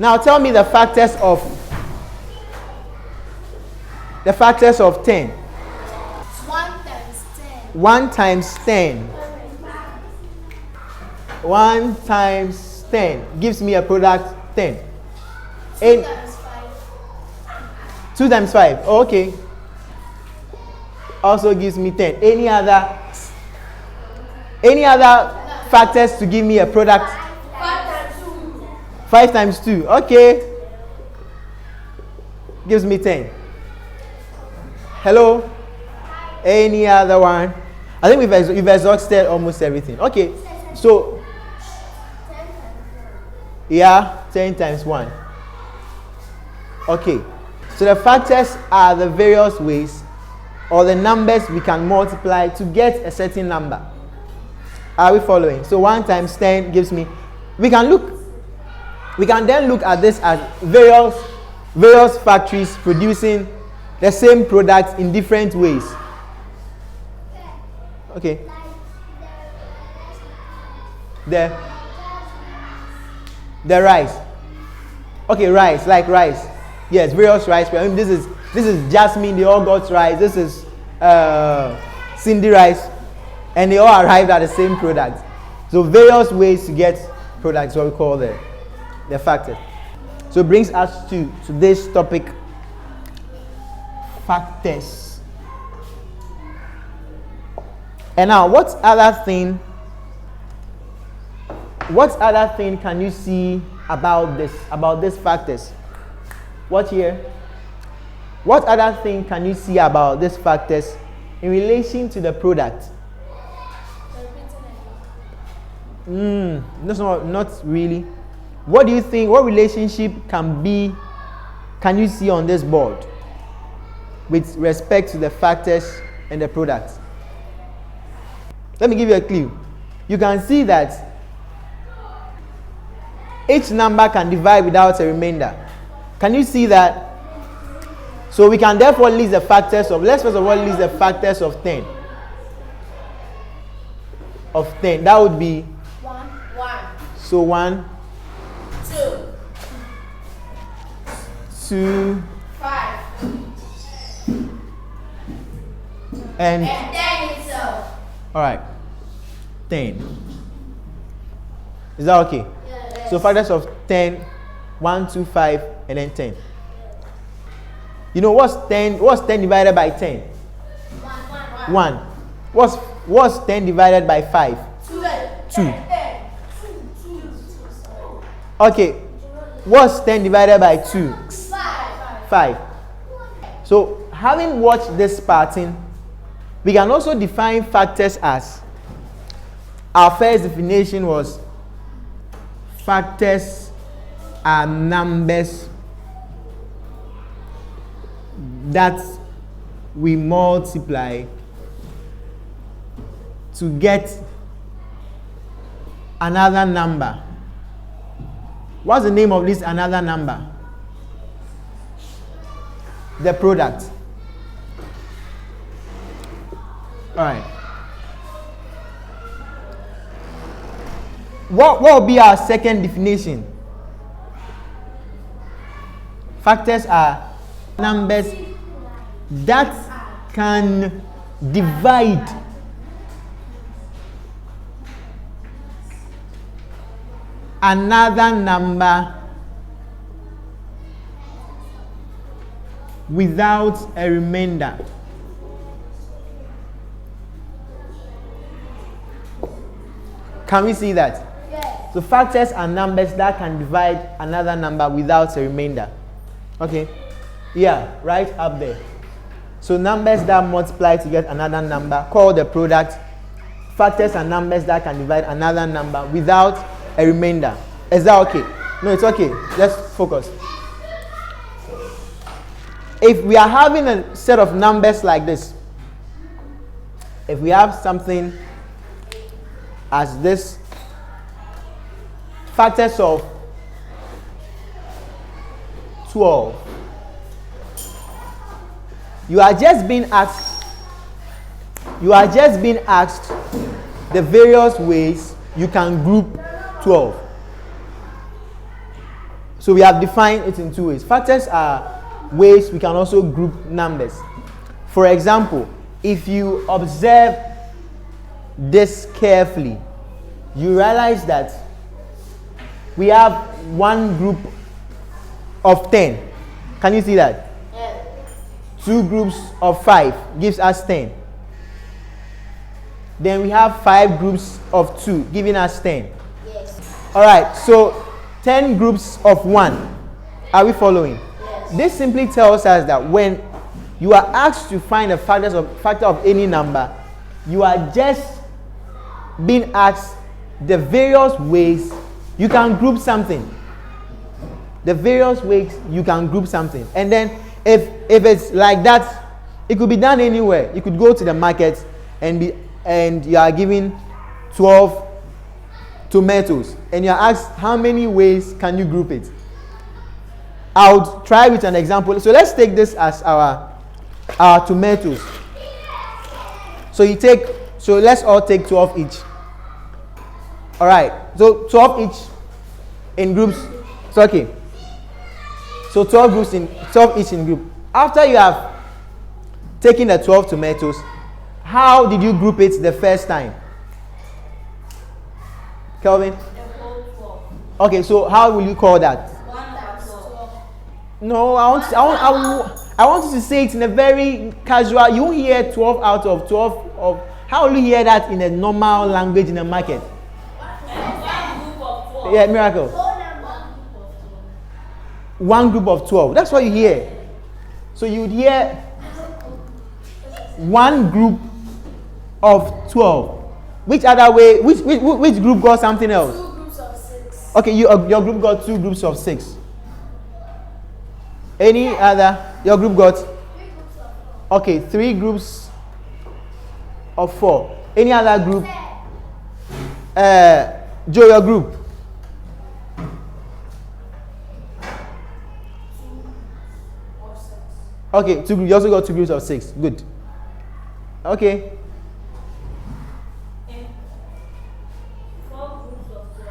Now tell me the factors of 10. 1 times 10. 1 times 10 gives me a product 10. 2 times 5. 2 times 5. Oh, okay. Also gives me 10. Any other factors to give me a product? 5 times 2. 5 times 2. Okay. Gives me 10. Hello? Any other one? I think we've exhausted almost everything. Okay. So, yeah, 10 times 1. Okay. So the factors are the various ways or the numbers we can multiply to get a certain number. Are we following? So 1 times 10 gives me, we can then look at this as various factories producing the same product in different ways. Okay. The rice. Okay, rice, like rice. Yes, various rice. I mean, this is Jasmine, they all got rice. This is Cindy rice. And they all arrived at the same product. So various ways to get products, what we call the factors. So it brings us to today's topic, factors. And now, what other thing can you see about these factors? What here? What other thing can you see about these factors in relation to the product? Not really. What do you think? What relationship can you see on this board with respect to the factors and the product? Let me give you a clue. You can see that each number can divide without a remainder. Can you see that? So we can therefore list the factors of, let's first of all list the factors of 10. Of 10. That would be 1. So 1, 2, 5. and 10 itself. Alright. 10. Is that okay? Yes. So factors of 10, 1, 2, 5, and then 10. You know what's 10 divided by 10? 1. What's 10 divided by 5? 2. Okay. What's 10 divided by 2? 5. So having watched this pattern, we can also define factors as, our first definition was factors are numbers that we multiply to get another number. What's the name of this another number? The product. All right. What will be our second definition? Factors are numbers that can divide another number without a remainder. Can we see that? Yes. So factors are numbers that can divide another number without a remainder. Okay. Yeah, right up there. So numbers that multiply to get another number, called the product. Factors are numbers that can divide another number without a remainder. Is that okay? No, it's okay. Let's focus. If we are having a set of numbers like this, if we have something as this, factors of 12, you are just being asked the various ways you can group 12. So we have defined it in two ways. Factors are ways we can also group numbers. For example, if you observe this carefully, you realize that we have one group of 10. Can you see that? Yes. Two groups of 5 gives us 10. Then we have 5 groups of 2 giving us 10. Yes. Alright, so 10 groups of 1. Are we following? Yes. This simply tells us that when you are asked to find a factor of any number, you are just being asked the various ways you can group something. The various ways you can group something. And then if it's like that, it could be done anywhere. You could go to the market and you are given 12 tomatoes and you are asked how many ways can you group it. I would try with an example. So let's take this as our tomatoes. So let's all take 12 each. All right. So 12 each in groups. So okay. So 12 each in group. After you have taken the 12 tomatoes, how did you group it the first time? Kelvin? The whole 12. Okay, so how will you call that? 1 times 12. No, I want you to say it in a very casual. You won't hear 12 out of 12 of. How will you hear that in a normal language in the market? One group of 12. Yeah, miracle. One group of 12. That's what you hear. So you'd hear one group of 12. Which other way? Which group got something else? 2 groups of 6. Okay, your group got 2 groups of 6. Any other? Your group got? 3 groups of 4. Okay, 3 groups of 4. Any other group? Joe, your group? 2 or 6. Okay, 2 groups. You also got 2 groups of 6. Good. Okay. 4 groups of 12.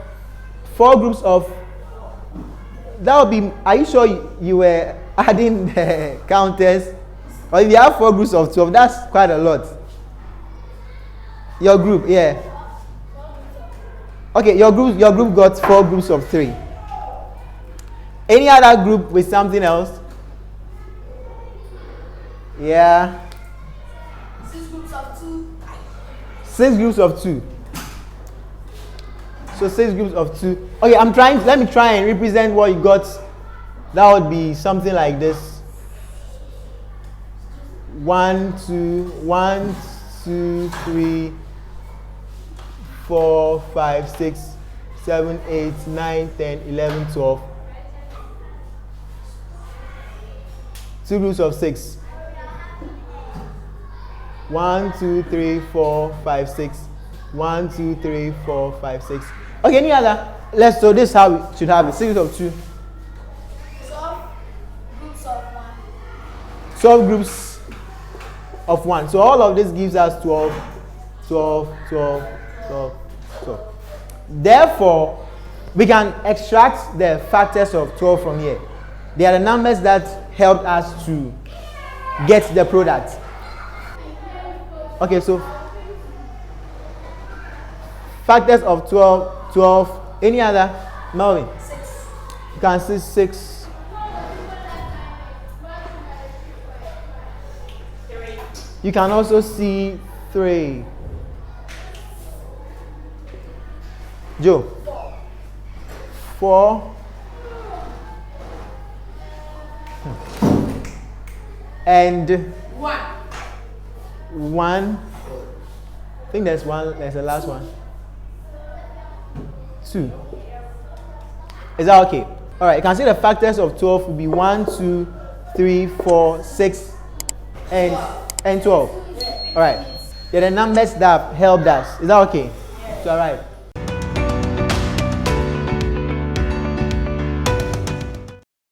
4 groups of. That would be. Are you sure you were adding the counters? Or if you have 4 groups of 12, that's quite a lot. Your group, yeah. Okay, your group got 4 groups of 3. Any other group with something else? Yeah. 6 groups of 2. 6 groups of 2. So 6 groups of 2. Okay, let me try and represent what you got. That would be something like this. 1, 2, 3, 4, 5, 6, 7, 8, 9, 10, 11, 12. 2 groups of 6. 1, 2, 3, 4, 5, 6. 1, 2, 3, 4, 5, 6. Okay, any other? So this is how we should have it. 6 groups of 2. 12 groups of 1. 12 groups of 1. So all of this gives us 12, 12, 12, 12, 12. Therefore, we can extract the factors of 12 from here. They are the numbers that helped us to get the product. Okay, so factors of 12. Any other? Melvin? 6. You can see 6. 3. You can also see 3. Joe? 4. And 1. 1. I think there's the last one. 2. Is that okay? Alright, you can see the factors of 12 will be 1, 2, 3, 4, 6, and 12. Alright. They're the numbers that have helped us. Is that okay? So alright.